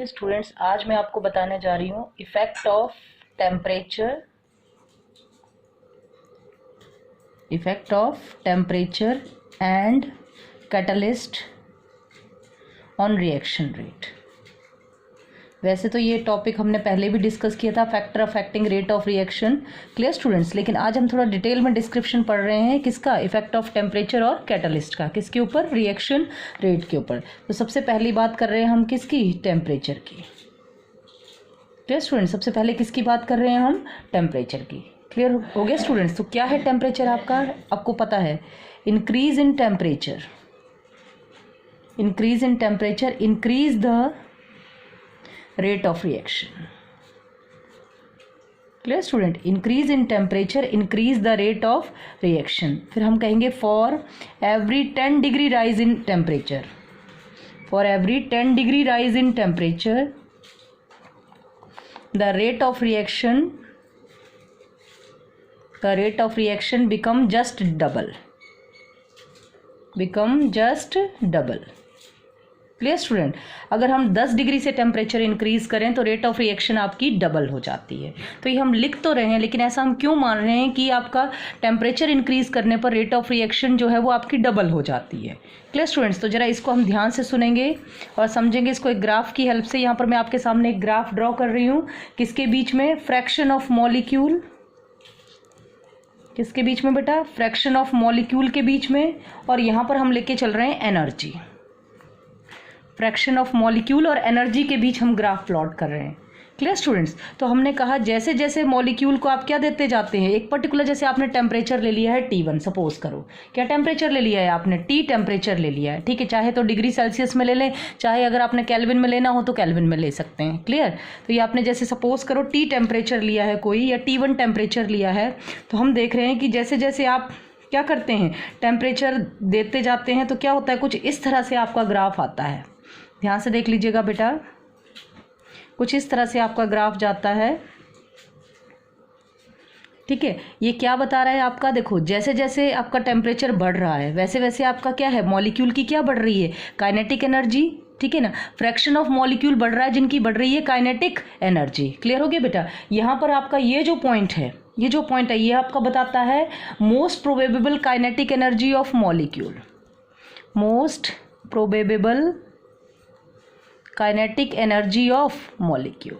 देखिए स्टूडेंट्स, आज मैं आपको बताने जा रही हूँ effect of temperature and catalyst on reaction rate. वैसे तो ये टॉपिक हमने पहले भी डिस्कस किया था, factor affecting rate of reaction. Clear students, लेकिन आज हम थोड़ा डिटेल में डिस्क्रिप्शन पढ़ रहे हैं किसका, इफेक्ट ऑफ टेम्परेचर और कैटलिस्ट का। किसके ऊपर? रिएक्शन रेट के ऊपर। तो सबसे पहली बात कर रहे हैं हम किसकी? टेम्परेचर की। क्लियर स्टूडेंट्स, सबसे पहले किसकी बात कर रहे हैं हम? टेम्परेचर की। क्लियर हो गया स्टूडेंट्स? तो क्या है टेम्परेचर आपका? आपको पता है, increase in temperature increase the rate of reaction. Clear student? Increase in temperature increase the rate of reaction. फिर हम कहेंगे for every 10 degree rise in temperature, the rate of reaction become just double. Clear student? अगर हम 10 degree से temperature increase करें तो rate of reaction आपकी double हो जाती है। तो ये हम लिख तो रहे हैं, लेकिन ऐसा हम क्यों मान रहे हैं कि आपका टेम्परेचर इंक्रीज करने पर रेट ऑफ रिएक्शन जो है वो आपकी डबल हो जाती है। Clear students? तो जरा इसको हम ध्यान से सुनेंगे और समझेंगे इसको एक ग्राफ की हेल्प से। यहाँ पर मैं आपके सामने एक ग्राफ ड्रॉ कर रही हूँ। किसके बीच में? Fraction of molecule. किसके बीच में बेटा? फ्रैक्शन ऑफ मॉलिक्यूल के बीच में। और यहाँ पर हम लेके चल रहे हैं एनर्जी। फ्रैक्शन ऑफ मॉलिक्यूल और एनर्जी के बीच हम ग्राफ प्लॉट कर रहे हैं। Clear students? तो हमने कहा जैसे जैसे मॉलिक्यूल को आप क्या देते जाते हैं, एक पर्टिकुलर, जैसे आपने टेम्परेचर ले लिया है T1, सपोज करो। क्या टेम्परेचर ले लिया है आपने? T टेम्परेचर ले लिया है, ठीक है। चाहे तो डिग्री सेल्सियस में ले लें, चाहे अगर आपने केल्विन में लेना हो तो केल्विन में ले सकते हैं। क्लियर? तो ये आपने जैसे सपोज करो T टेम्परेचर लिया है कोई, या T1 टेम्परेचर लिया है, तो हम देख रहे हैं कि जैसे जैसे आप क्या करते हैं, टेम्परेचर देते जाते हैं, तो क्या होता है, कुछ इस तरह से आपका ग्राफ आता है। ध्यान से देख लीजिएगा बेटा, कुछ इस तरह से आपका ग्राफ जाता है, ठीक है। ये क्या बता रहा है आपका? देखो, जैसे जैसे आपका टेम्परेचर बढ़ रहा है वैसे वैसे आपका क्या है, मॉलिक्यूल की क्या बढ़ रही है? काइनेटिक एनर्जी, ठीक है ना। फ्रैक्शन ऑफ मॉलिक्यूल बढ़ रहा है जिनकी बढ़ रही है काइनेटिक एनर्जी। क्लियर हो गया बेटा? यहाँ पर आपका ये जो पॉइंट है ये आपका बताता है most probable kinetic energy of molecule. Most probable kinetic energy of molecule.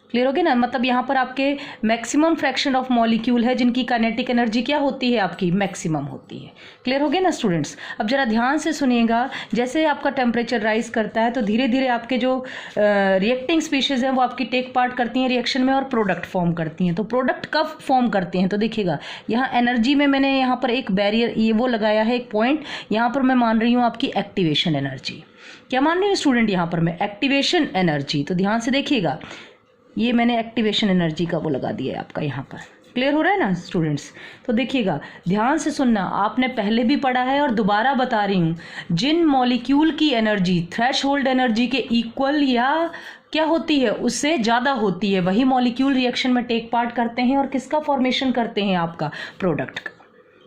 Clear हो गया ना? मतलब यहाँ पर आपके मैक्सिमम फ्रैक्शन ऑफ मॉलिक्यूल है जिनकी काइनेटिक एनर्जी क्या होती है आपकी? मैक्सिमम होती है। क्लियर हो गया ना स्टूडेंट्स? अब जरा ध्यान से सुनिएगा, जैसे आपका टेम्परेचर राइज करता है तो धीरे धीरे आपके जो रिएक्टिंग स्पीशीज़ हैं वो आपकी टेक पार्ट करती हैं रिएक्शन में और प्रोडक्ट फॉर्म करती हैं। तो प्रोडक्ट कब फॉर्म करते हैं? तो देखिएगा, यहाँ एनर्जी में मैंने यहाँ पर एक बैरियर ये वो लगाया है, एक पॉइंट। यहाँ पर मैं मान रही हूँ आपकी एक्टिवेशन एनर्जी। क्या मान रही हूँ स्टूडेंट? यहाँ पर मैं एक्टिवेशन एनर्जी। तो ध्यान से देखिएगा, ये मैंने एक्टिवेशन एनर्जी का वो लगा दिया है आपका यहाँ पर। क्लियर हो रहा है ना स्टूडेंट्स? तो देखिएगा, ध्यान से सुनना, आपने पहले भी पढ़ा है और दोबारा बता रही हूँ, जिन मॉलिक्यूल की एनर्जी थ्रेशहोल्ड एनर्जी के इक्वल या क्या होती है, उससे ज़्यादा होती है, वही मॉलिक्यूल रिएक्शन में टेक पार्ट करते हैं और किसका फॉर्मेशन करते हैं? आपका प्रोडक्ट का।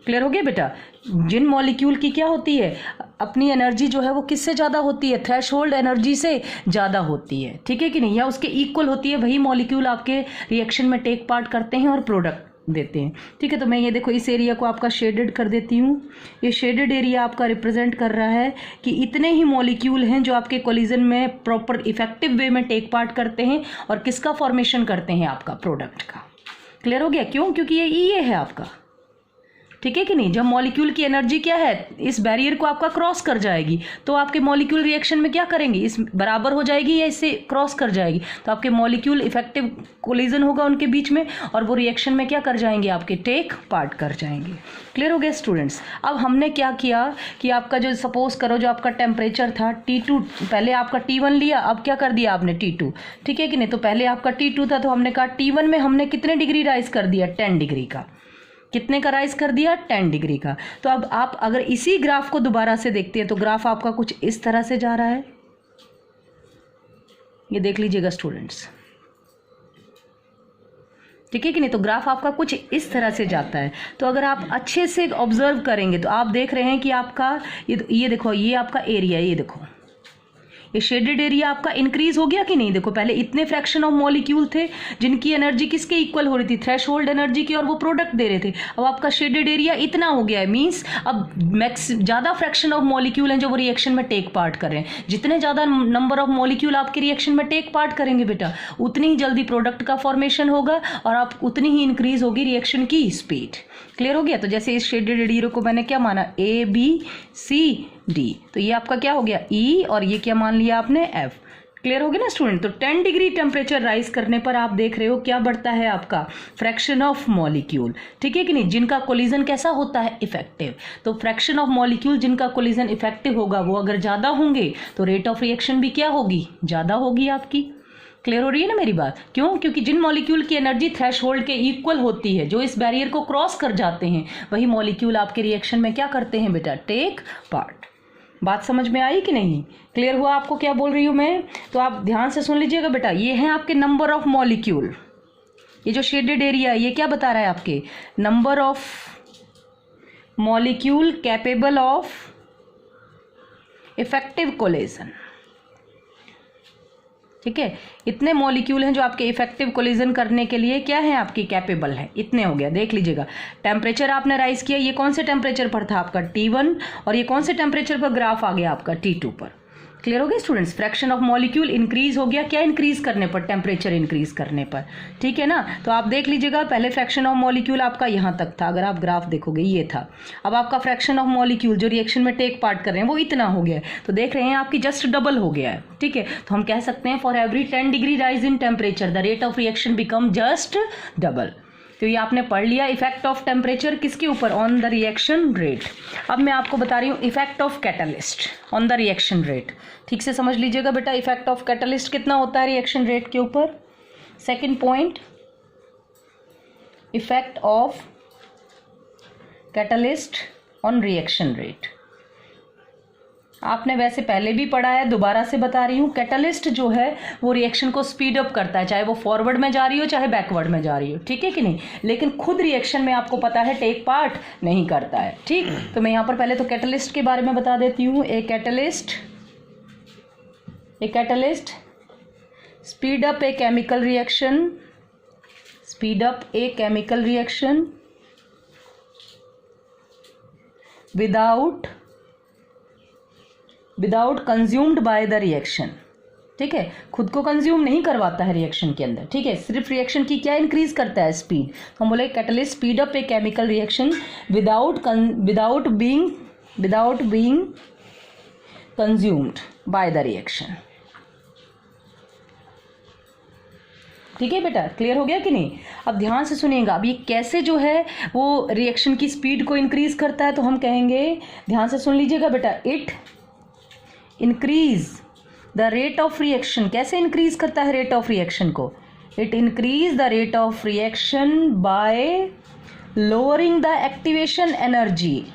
क्लियर हो गया बेटा? जिन मॉलिक्यूल की क्या होती है, अपनी एनर्जी जो है वो किससे ज़्यादा होती है? थ्रेशहोल्ड एनर्जी से ज़्यादा होती है, ठीक है कि नहीं, या उसके इक्वल होती है, वही मॉलिक्यूल आपके रिएक्शन में टेक पार्ट करते हैं और प्रोडक्ट देते हैं, ठीक है। तो मैं ये देखो, इस एरिया को आपका शेडेड कर देती हूँ। ये शेडेड एरिया आपका रिप्रेजेंट कर रहा है कि इतने ही मॉलिक्यूल हैं जो आपके कोलिजन में प्रॉपर इफेक्टिव वे में टेक पार्ट करते हैं और किसका फॉर्मेशन करते हैं? आपका प्रोडक्ट का। क्लियर हो गया? क्यों? क्योंकि ये है आपका, ठीक है कि नहीं। जब मॉलिक्यूल की एनर्जी क्या है, इस बैरियर को आपका क्रॉस कर जाएगी तो आपके मॉलिक्यूल रिएक्शन में क्या करेंगे? इस बराबर हो जाएगी या इससे क्रॉस कर जाएगी, तो आपके मॉलिक्यूल इफेक्टिव कोलिजन होगा उनके बीच में और वो रिएक्शन में क्या कर जाएंगे? आपके टेक पार्ट कर जाएंगे। क्लियर हो गया स्टूडेंट्स? अब हमने क्या किया कि आपका जो सपोज करो जो आपका टेम्परेचर था T2, पहले आपका T1 लिया, अब क्या कर दिया आपने? T2, ठीक है कि नहीं। तो पहले आपका T2 था, तो हमने कहा T1 में हमने कितने डिग्री राइज कर दिया? 10 डिग्री का। कितने का राइज कर दिया? 10 डिग्री का। तो अब आप अगर इसी ग्राफ को दोबारा से देखते हैं तो ग्राफ आपका कुछ इस तरह से जा रहा है, ये देख लीजिएगा स्टूडेंट्स, ठीक है कि नहीं। तो ग्राफ आपका कुछ इस तरह से जाता है। तो अगर आप अच्छे से ऑब्जर्व करेंगे तो आप देख रहे हैं कि आपका ये देखो, ये आपका एरिया, ये देखो, ये शेडेड एरिया आपका इंक्रीज हो गया कि नहीं? देखो पहले इतने फ्रैक्शन ऑफ मॉलिक्यूल थे जिनकी एनर्जी किसके इक्वल हो रही थी? थ्रेशोल्ड एनर्जी की, और वो प्रोडक्ट दे रहे थे। अब आपका शेडेड एरिया इतना हो गया है, मींस अब ज़्यादा फ्रैक्शन ऑफ मॉलिक्यूल हैं जो वो रिएक्शन में टेक पार्ट कर रहे हैं। जितने ज़्यादा नंबर ऑफ मॉलिक्यूल आपके रिएक्शन में टेक पार्ट करेंगे बेटा, उतनी ही जल्दी प्रोडक्ट का फॉर्मेशन होगा और आप उतनी ही इंक्रीज होगी रिएक्शन की स्पीड। क्लियर हो गया? तो जैसे इस शेडेड एरिया को मैंने क्या माना? ABCD, तो ये आपका क्या हो गया? E, और ये क्या मान लिया आपने? F। क्लियर हो गया ना स्टूडेंट? तो 10 डिग्री टेम्परेचर राइज करने पर आप देख रहे हो क्या बढ़ता है आपका? Fraction of molecule. ठीक है कि नहीं? जिनका कोलिजन कैसा होता है? इफेक्टिव। तो फ्रैक्शन ऑफ मॉलिक्यूल जिनका कोलिजन इफेक्टिव होगा वो अगर ज़्यादा होंगे तो रेट ऑफ रिएक्शन भी क्या होगी? ज़्यादा होगी आपकी। क्लियर हो रही है ना मेरी बात? क्यों? क्योंकि जिन मॉलिक्यूल की एनर्जी थ्रेशहोल्ड के इक्वल होती है, जो इस बैरियर को क्रॉस कर जाते हैं, वही मॉलिक्यूल आपके रिएक्शन में क्या करते हैं बेटा? Take part. बात समझ में आई कि नहीं? क्लियर हुआ आपको क्या बोल रही हूँ मैं? तो आप ध्यान से सुन लीजिएगा बेटा। ये है आपके नंबर ऑफ मॉलिक्यूल। ये जो शेडेड एरिया है ये क्या बता रहा है? आपके number of molecule capable of effective collision. ठीक है, इतने मॉलिक्यूल हैं जो आपके इफेक्टिव कोलिजन करने के लिए क्या है? आपकी कैपेबल है। इतने हो गया। देख लीजिएगा, टेम्परेचर आपने राइज किया, ये कौन से टेम्परेचर पर था आपका? T1, और ये कौन से टेम्परेचर पर ग्राफ आ गया आपका? T2 पर। क्लियर हो गया students? Fraction of molecule increase हो गया, क्या इंक्रीज करने पर? टेम्परेचर इंक्रीज करने पर। ठीक है ना? तो आप देख लीजिएगा, पहले फ्रैक्शन ऑफ मॉलिक्यूल आपका यहाँ तक था, अगर आप ग्राफ देखोगे ये था। अब आपका फ्रैक्शन ऑफ मॉलिक्यूल जो रिएक्शन में टेक पार्ट कर रहे हैं वो इतना हो गया है। तो देख रहे हैं आपकी जस्ट डबल हो गया है। ठीक है, तो हम कह सकते हैं for every 10 degree rise in temperature the rate of reaction become just double. तो ये आपने पढ़ लिया इफेक्ट ऑफ टेम्परेचर किसके ऊपर? On the reaction rate. अब मैं आपको बता रही हूँ effect of catalyst on the reaction rate. ठीक से समझ लीजिएगा बेटा, इफेक्ट ऑफ कैटलिस्ट कितना होता है रिएक्शन रेट के ऊपर? Second point, effect of catalyst on reaction rate. आपने वैसे पहले भी पढ़ा है, दोबारा से बता रही हूँ। कैटलिस्ट जो है वो रिएक्शन को स्पीड अप करता है, चाहे वो फॉरवर्ड में जा रही हो चाहे बैकवर्ड में जा रही हो। ठीक है कि नहीं? लेकिन खुद रिएक्शन में आपको पता है टेक पार्ट नहीं करता है। ठीक, तो मैं यहाँ पर पहले तो कैटलिस्ट के बारे में बता देती हूँ। A catalyst speed up A chemical reaction, speed up A chemical reaction without consumed by the reaction. ठीक है, खुद को कंज्यूम नहीं करवाता है रिएक्शन के अंदर। ठीक है, सिर्फ रिएक्शन की क्या इंक्रीज करता है? स्पीड। तो हम बोले catalyst speed up A chemical reaction without being consumed by the reaction. ठीक है बेटा, क्लियर हो गया कि नहीं? अब ध्यान से सुनिएगा, अब ये कैसे जो है वो रिएक्शन की स्पीड को इंक्रीज करता है? तो हम कहेंगे, ध्यान से सुन लीजिएगा बेटा, it increase the rate of reaction. कैसे इंक्रीज करता है रेट ऑफ रिएक्शन को? It increase the rate of reaction by lowering the activation energy,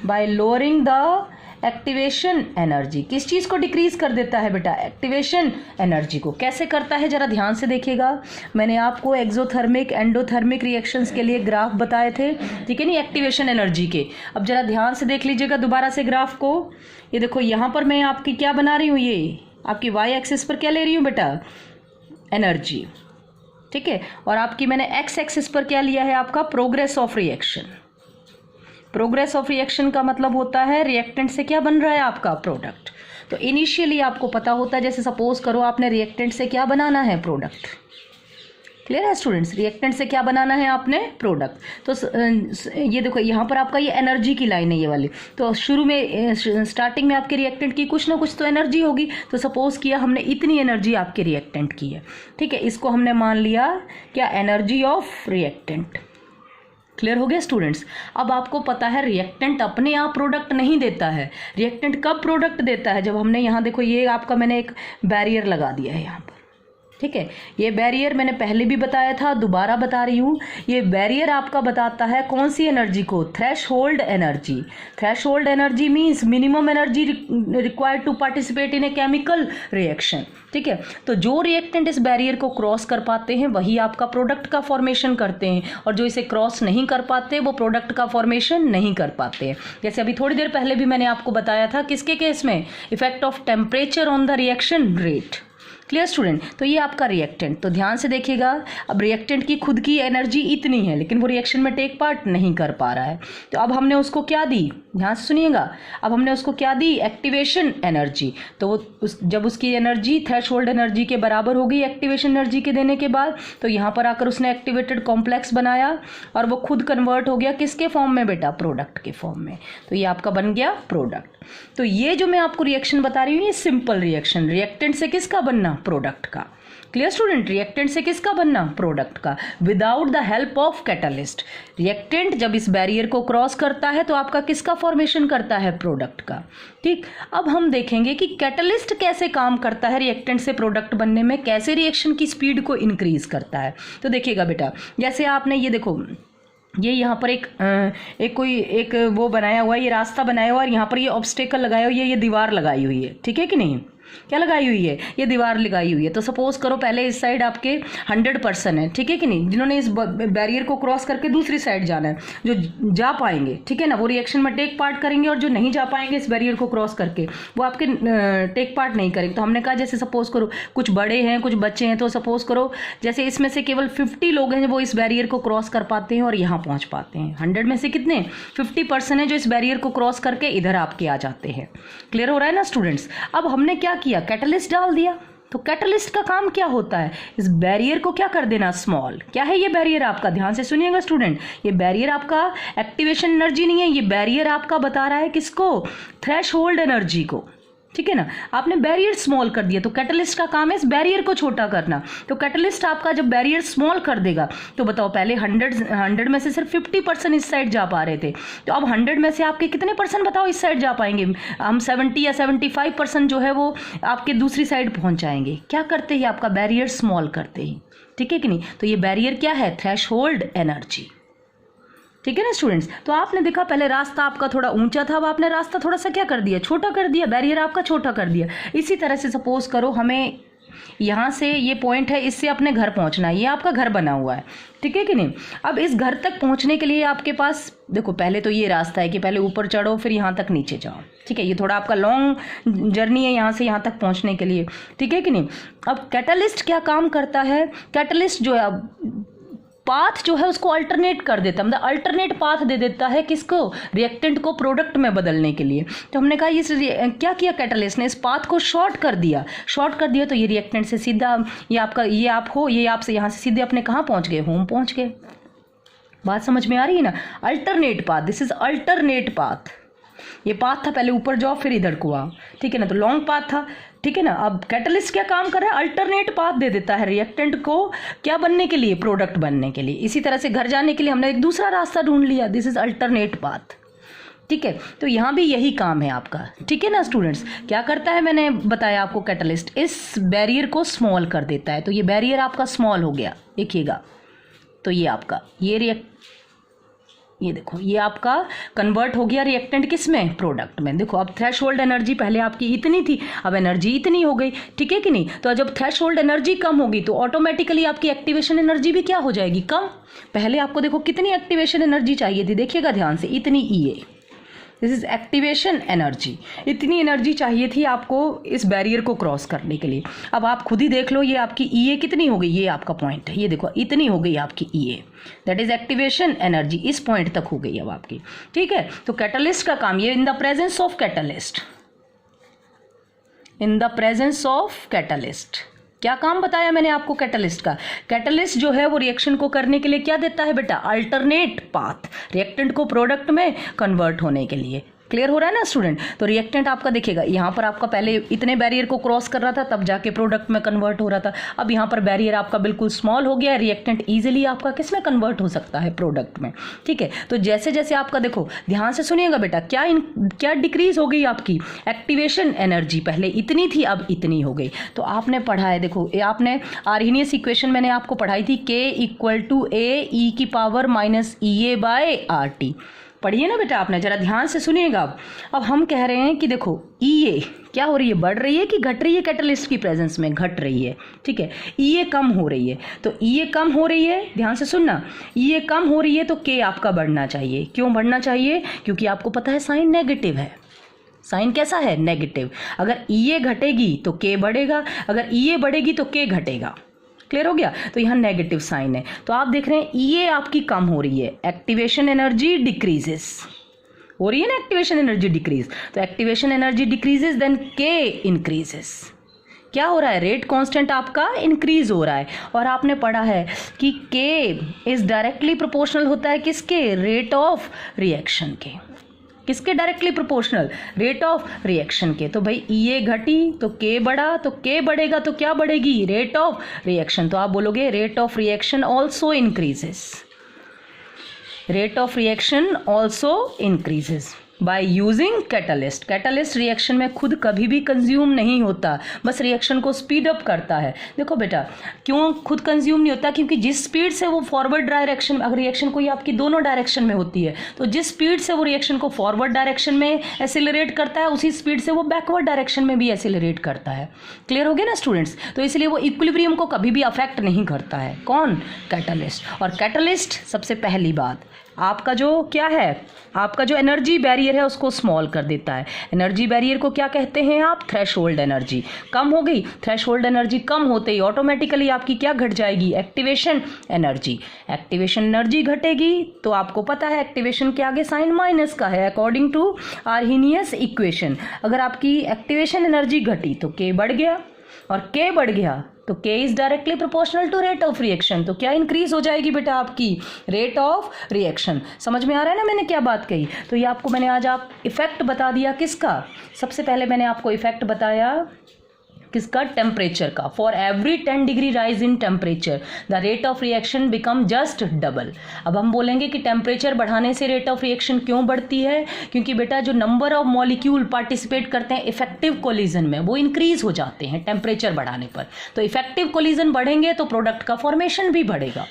bye lowering the activation energy. किस चीज को डिक्रीज कर देता है बेटा? एक्टिवेशन एनर्जी को। कैसे करता है जरा ध्यान से देखिएगा। मैंने आपको एक्सोथर्मिक एंडोथर्मिक रिएक्शंस के लिए ग्राफ बताए थे, ठीक है नहीं, एक्टिवेशन एनर्जी के। अब जरा ध्यान से देख लीजिएगा दोबारा से ग्राफ को। ये देखो यहाँ पर मैं आपकी क्या बना रही हूँ, ये आपकी वाई एक्सिस पर क्या ले रही हूँ बेटा? एनर्जी। ठीक है, और आपकी मैंने एक्स एक्सिस पर क्या लिया है? आपका progress of reaction. Progress of reaction का मतलब होता है रिएक्टेंट से क्या बन रहा है? आपका प्रोडक्ट। तो इनिशियली आपको पता होता है, जैसे सपोज करो आपने रिएक्टेंट से क्या बनाना है? प्रोडक्ट। क्लियर है स्टूडेंट्स? रिएक्टेंट से क्या बनाना है आपने? प्रोडक्ट। तो ये देखो यहाँ पर आपका ये एनर्जी की लाइन है ये वाली। तो शुरू में स्टार्टिंग में आपके रिएक्टेंट की कुछ ना कुछ तो एनर्जी होगी। तो सपोज किया हमने इतनी एनर्जी आपके रिएक्टेंट की है। ठीक है, इसको हमने मान लिया क्या? Energy of reactant. क्लियर हो गया स्टूडेंट्स? अब आपको पता है रिएक्टेंट अपने आप प्रोडक्ट नहीं देता है। रिएक्टेंट कब प्रोडक्ट देता है? जब हमने यहाँ देखो ये आपका मैंने एक बैरियर लगा दिया है यहाँ पर। ठीक है। ये बैरियर मैंने पहले भी बताया था, दोबारा बता रही हूँ। ये बैरियर आपका बताता है कौन सी एनर्जी को, threshold energy. Threshold energy means minimum energy required to participate in a chemical reaction. ठीक है, तो जो रिएक्टेंट इस बैरियर को क्रॉस कर पाते हैं वही आपका प्रोडक्ट का फॉर्मेशन करते हैं, और जो इसे क्रॉस नहीं कर पाते वो प्रोडक्ट का फॉर्मेशन नहीं कर पाते हैं। जैसे अभी थोड़ी देर पहले भी मैंने आपको बताया था, किसके केस में, effect of temperature on the reaction rate. Clear student. तो ये आपका रिएक्टेंट, तो ध्यान से देखिएगा, अब रिएक्टेंट की खुद की एनर्जी इतनी है लेकिन वो रिएक्शन में टेक पार्ट नहीं कर पा रहा है, तो अब हमने उसको क्या दी, ध्यान से सुनिएगा, अब हमने उसको क्या दी, एक्टिवेशन एनर्जी। तो वो जब उसकी एनर्जी थ्रेशहोल्ड एनर्जी के बराबर हो गई एक्टिवेशन एनर्जी के देने के बाद, तो यहाँ पर आकर उसने एक्टिवेटेड कॉम्प्लेक्स बनाया और वो खुद कन्वर्ट हो गया किसके फॉर्म में बेटा, प्रोडक्ट के फॉर्म में। तो ये आपका बन गया प्रोडक्ट। तो ये जो मैं आपको रिएक्शन बता रही हूँ ये सिंपल रिएक्शन, रिएक्टेंट से किसका बनना, प्रोडक्ट का। क्लियर स्टूडेंट, रिएक्टेंट से किसका बनना, प्रोडक्ट का, without the help of catalyst. Reactant जब इस बैरियर को क्रॉस करता है तो आपका किसका फॉर्मेशन करता है, प्रोडक्ट का। ठीक, अब हम देखेंगे कि कैटलिस्ट कैसे काम करता है रिएक्टेंट से प्रोडक्ट बनने में, कैसे रिएक्शन की स्पीड को इंक्रीज करता है। तो देखिएगा बेटा, जैसे आपने ये देखो, ये यहाँ पर एक वो बनाया हुआ है, ये रास्ता बनाया हुआ है, और यहाँ पर ये ऑब्स्टेकल लगाया हुआ है, ये दीवार लगाई हुई है, ठीक है कि नहीं, क्या लगाई हुई है, ये दीवार लगाई हुई है। तो सपोज करो पहले इस साइड आपके 100% है, ठीक है कि नहीं, जिन्होंने इस बैरियर को क्रॉस करके दूसरी साइड जाना है, जो जा पाएंगे, ठीक है ना, वो रिएक्शन में टेक पार्ट करेंगे, और जो नहीं जा पाएंगे इस बैरियर को क्रॉस करके वो आपके टेक पार्ट नहीं करेंगे। तो हमने कहा जैसे सपोज करो कुछ बड़े हैं कुछ बच्चे हैं, तो सपोज करो जैसे इसमें से केवल 50 लोग हैं वो इस बैरियर को क्रॉस कर पाते हैं और यहाँ पहुँच पाते हैं। 100 में से कितने, 50% है जो इस बैरियर को क्रॉस करके इधर आपके आ जाते हैं। क्लियर हो रहा है ना स्टूडेंट्स। अब हमने क्या किया, कैटलिस्ट डाल दिया। तो कैटलिस्ट का काम क्या होता है, इस बैरियर को क्या कर देना, स्मॉल। क्या है ये बैरियर आपका, ध्यान से सुनिएगा स्टूडेंट, ये बैरियर आपका एक्टिवेशन एनर्जी नहीं है, ये बैरियर आपका बता रहा है किसको, थ्रेशहोल्ड एनर्जी को। ठीक है ना, आपने बैरियर स्मॉल कर दिया, तो कैटलिस्ट का काम है इस बैरियर को छोटा करना। तो कैटलिस्ट आपका जब बैरियर स्मॉल कर देगा, तो बताओ पहले 100 में से सिर्फ 50% इस साइड जा पा रहे थे, तो अब 100 में से आपके कितने परसेंट बताओ इस साइड जा पाएंगे, हम 70 या 75% जो है वो आपके दूसरी साइड पहुंच जाएंगे। क्या करते ही, आपका बैरियर स्मॉल करते ही, ठीक है कि नहीं। तो ये बैरियर क्या है, थ्रेशहोल्ड एनर्जी। ठीक है ना स्टूडेंट्स। तो आपने देखा पहले रास्ता आपका थोड़ा ऊंचा था, अब आपने रास्ता थोड़ा सा क्या कर दिया, छोटा कर दिया, बैरियर आपका छोटा कर दिया। इसी तरह से सपोज करो हमें यहाँ से ये पॉइंट है, इससे अपने घर पहुँचना है, ये आपका घर बना हुआ है, ठीक है कि नहीं। अब इस घर तक पहुँचने के लिए आपके पास देखो, पहले तो ये रास्ता है कि पहले ऊपर चढ़ो फिर यहाँ तक नीचे जाओ, ठीक है, ये थोड़ा आपका लॉन्ग जर्नी है यहाँ से यहाँ तक पहुँचने के लिए, ठीक है कि नहीं। अब कैटलिस्ट क्या काम करता है, कैटलिस्ट जो है पाथ जो है उसको अल्टरनेट कर देता है, मतलब अल्टरनेट पाथ दे देता है किसको, रिएक्टेंट को प्रोडक्ट में बदलने के लिए। तो हमने कहा इस क्या किया कैटलिस्ट ने, इस पाथ को शॉर्ट कर दिया, तो ये रिएक्टेंट से सीधा ये आपका ये आप से यहाँ से सीधे अपने कहाँ पहुँच गए, होम पहुँच गए। बात समझ में आ रही है ना, alternate path, this is alternate path. ये पाथ था पहले ऊपर जाओ फिर इधर को आओ, ठीक है ना, तो लॉन्ग पाथ था, ठीक है ना। अब कैटलिस्ट क्या काम कर रहा है, अल्टरनेट पाथ दे देता है रिएक्टेंट को क्या बनने के लिए, प्रोडक्ट बनने के लिए। इसी तरह से घर जाने के लिए हमने एक दूसरा रास्ता ढूंढ लिया, दिस इज अल्टरनेट पाथ, ठीक है। तो यहाँ भी यही काम है आपका, ठीक है ना स्टूडेंट्स। क्या करता है, मैंने बताया आपको, कैटलिस्ट इस बैरियर को स्मॉल कर देता है। तो ये बैरियर आपका स्मॉल हो गया, देखिएगा, तो ये आपका ये देखो, ये आपका कन्वर्ट हो गया रिएक्टेंट किस में, प्रोडक्ट में। देखो अब थ्रेशहोल्ड एनर्जी पहले आपकी इतनी थी, अब एनर्जी इतनी हो गई, ठीक है कि नहीं। तो जब थ्रेशहोल्ड एनर्जी कम होगी तो ऑटोमेटिकली आपकी एक्टिवेशन एनर्जी भी क्या हो जाएगी, कम। पहले आपको देखो कितनी एक्टिवेशन एनर्जी चाहिए थी, देखिएगा ध्यान से, इतनी EA, this is activation energy, इतनी एनर्जी चाहिए थी आपको इस बैरियर को क्रॉस करने के लिए। अब आप खुद ही देख लो, ये आपकी EA कितनी हो गई, ये आपका पॉइंट है, ये देखो इतनी हो गई आपकी EA, that is activation energy, इस पॉइंट तक हो गई अब आपकी, ठीक है। तो कैटलिस्ट का काम ये, in the presence of catalyst, in the presence of catalyst, क्या काम बताया मैंने आपको कैटलिस्ट का। कैटलिस्ट जो है वो रिएक्शन को करने के लिए क्या देता है बेटा, अल्टरनेट पाथ, रिएक्टेंट को प्रोडक्ट में कन्वर्ट होने के लिए, क्लियर हो रहा है ना स्टूडेंट। तो रिएक्टेंट आपका देखिएगा यहाँ पर आपका पहले इतने बैरियर को क्रॉस कर रहा था तब जाके प्रोडक्ट में कन्वर्ट हो रहा था, अब यहाँ पर बैरियर आपका बिल्कुल स्मॉल हो गया है, रिएक्टेंट ईजिली आपका किस में कन्वर्ट हो सकता है, प्रोडक्ट में। ठीक है, तो जैसे जैसे आपका देखो ध्यान से सुनिएगा बेटा, क्या डिक्रीज हो गई आपकी एक्टिवेशन एनर्जी, पहले इतनी थी अब इतनी हो गई। तो आपने पढ़ा है, देखो ये आपने आर्हेनियस इक्वेशन मैंने आपको पढ़ाई थी, K = AE⁻EA/RT, पढ़िए ना बेटा आपने, जरा ध्यान से सुनिएगा। अब हम कह रहे हैं कि देखो EA क्या हो रही है, बढ़ रही है कि घट रही है, कैटलिस्ट की प्रेजेंस में घट रही है। ठीक है, EA कम हो रही है, तो EA कम हो रही है, ध्यान से सुनना, EA कम हो रही है तो K आपका बढ़ना चाहिए। क्यों बढ़ना चाहिए? क्योंकि आपको पता है साइन नेगेटिव है, साइन कैसा है, नेगेटिव। अगर EA घटेगी तो K बढ़ेगा, अगर EA बढ़ेगी तो K घटेगा। क्लियर हो गया, तो यहाँ नेगेटिव साइन है, तो आप देख रहे हैं EA आपकी कम हो रही है, एक्टिवेशन एनर्जी डिक्रीजेस हो रही है ना, एक्टिवेशन एनर्जी डिक्रीज, तो activation energy decreases then K increases. क्या हो रहा है, रेट कांस्टेंट आपका इंक्रीज हो रहा है। और आपने पढ़ा है कि K इज डायरेक्टली प्रोपोर्शनल होता है किसके, रेट ऑफ रिएक्शन के, किसके directly proportional, rate of reaction के। तो भाई EA घटी तो K बढ़ा, तो K बढ़ेगा तो क्या बढ़ेगी, रेट ऑफ रिएक्शन। तो आप बोलोगे rate of reaction also increases, rate of reaction also increases by using catalyst. Catalyst reaction में खुद कभी भी कंज्यूम नहीं होता, बस रिएक्शन को स्पीड अप करता है। देखो बेटा क्यों खुद कंज्यूम नहीं होता, क्योंकि जिस स्पीड से वो फॉरवर्ड डायरेक्शन, अगर रिएक्शन कोई आपकी दोनों डायरेक्शन में होती है तो जिस स्पीड से वो रिएक्शन को फॉरवर्ड डायरेक्शन में एसिलरेट करता है उसी स्पीड से वो बैकवर्ड डायरेक्शन में भी एसिलरेट करता है। क्लियर हो गया ना स्टूडेंट्स, तो इसलिए वो इक्विलिब्रियम को कभी भी अफेक्ट नहीं करता है। कौन, कैटलिस्ट। और कैटलिस्ट सबसे पहली बात आपका जो क्या है, आपका जो एनर्जी बैरियर है उसको स्मॉल कर देता है। एनर्जी बैरियर को क्या कहते हैं आप, थ्रेशोल्ड एनर्जी। कम हो गई, थ्रेशोल्ड एनर्जी कम होते ही ऑटोमेटिकली आपकी क्या घट जाएगी, एक्टिवेशन एनर्जी। एक्टिवेशन एनर्जी घटेगी तो आपको पता है एक्टिवेशन के आगे साइन माइनस का है, अकॉर्डिंग टू आर्हेनियस इक्वेशन। अगर आपकी एक्टिवेशन एनर्जी घटी तो K बढ़ गया, और K बढ़ गया तो K is directly proportional to rate of reaction, तो क्या इंक्रीज हो जाएगी बेटा आपकी, रेट ऑफ रिएक्शन। समझ में आ रहा है ना मैंने क्या बात कही। तो ये आपको मैंने आज आप इफेक्ट बता दिया किसका, सबसे पहले मैंने आपको इफेक्ट बताया किसका, टेम्परेचर का। For every 10 degree rise in temperature the rate of reaction become just double. अब हम बोलेंगे कि टेम्परेचर बढ़ाने से रेट ऑफ रिएक्शन क्यों बढ़ती है, क्योंकि बेटा जो नंबर ऑफ मॉलिक्यूल पार्टिसिपेट करते हैं इफेक्टिव कोलिजन में वो इंक्रीज हो जाते हैं टेम्परेचर बढ़ाने पर। तो इफेक्टिव कोलिजन बढ़ेंगे तो प्रोडक्ट का फॉर्मेशन भी बढ़ेगा,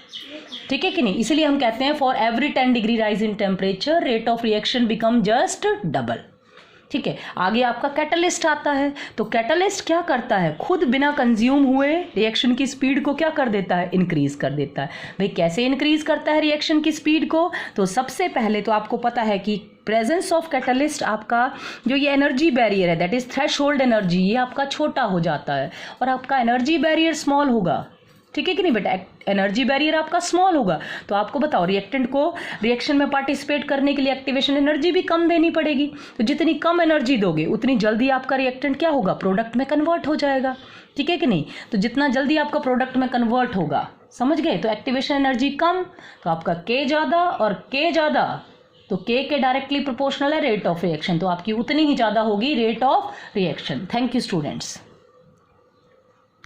ठीक है कि नहीं। इसलिए हम कहते हैं for every 10 degree rise in temperature rate of reaction become just double. ठीक है, आगे आपका कैटलिस्ट आता है। तो कैटलिस्ट क्या करता है, खुद बिना कंज्यूम हुए रिएक्शन की स्पीड को क्या कर देता है, इंक्रीज कर देता है। भाई कैसे इंक्रीज करता है रिएक्शन की स्पीड को, तो सबसे पहले तो आपको पता है कि प्रेजेंस ऑफ कैटलिस्ट आपका जो ये एनर्जी बैरियर है दैट इज थ्रेशोल्ड एनर्जी, ये आपका छोटा हो जाता है और आपका एनर्जी बैरियर स्मॉल होगा। ठीक है कि नहीं बेटा, एनर्जी बैरियर आपका स्मॉल होगा। तो आपको बताओ रिएक्टेंट को रिएक्शन में पार्टिसिपेट करने के लिए एक्टिवेशन एनर्जी भी कम देनी पड़ेगी। तो जितनी कम एनर्जी दोगे उतनी जल्दी आपका रिएक्टेंट क्या होगा, प्रोडक्ट में कन्वर्ट हो जाएगा। ठीक है कि नहीं, तो जितना जल्दी आपका प्रोडक्ट में कन्वर्ट होगा, समझ गए। तो एक्टिवेशन एनर्जी कम तो आपका K ज़्यादा, और K ज़्यादा तो K के डायरेक्टली प्रोपोर्शनल है रेट ऑफ रिएक्शन, तो आपकी उतनी ही ज़्यादा होगी rate of reaction. Thank you students.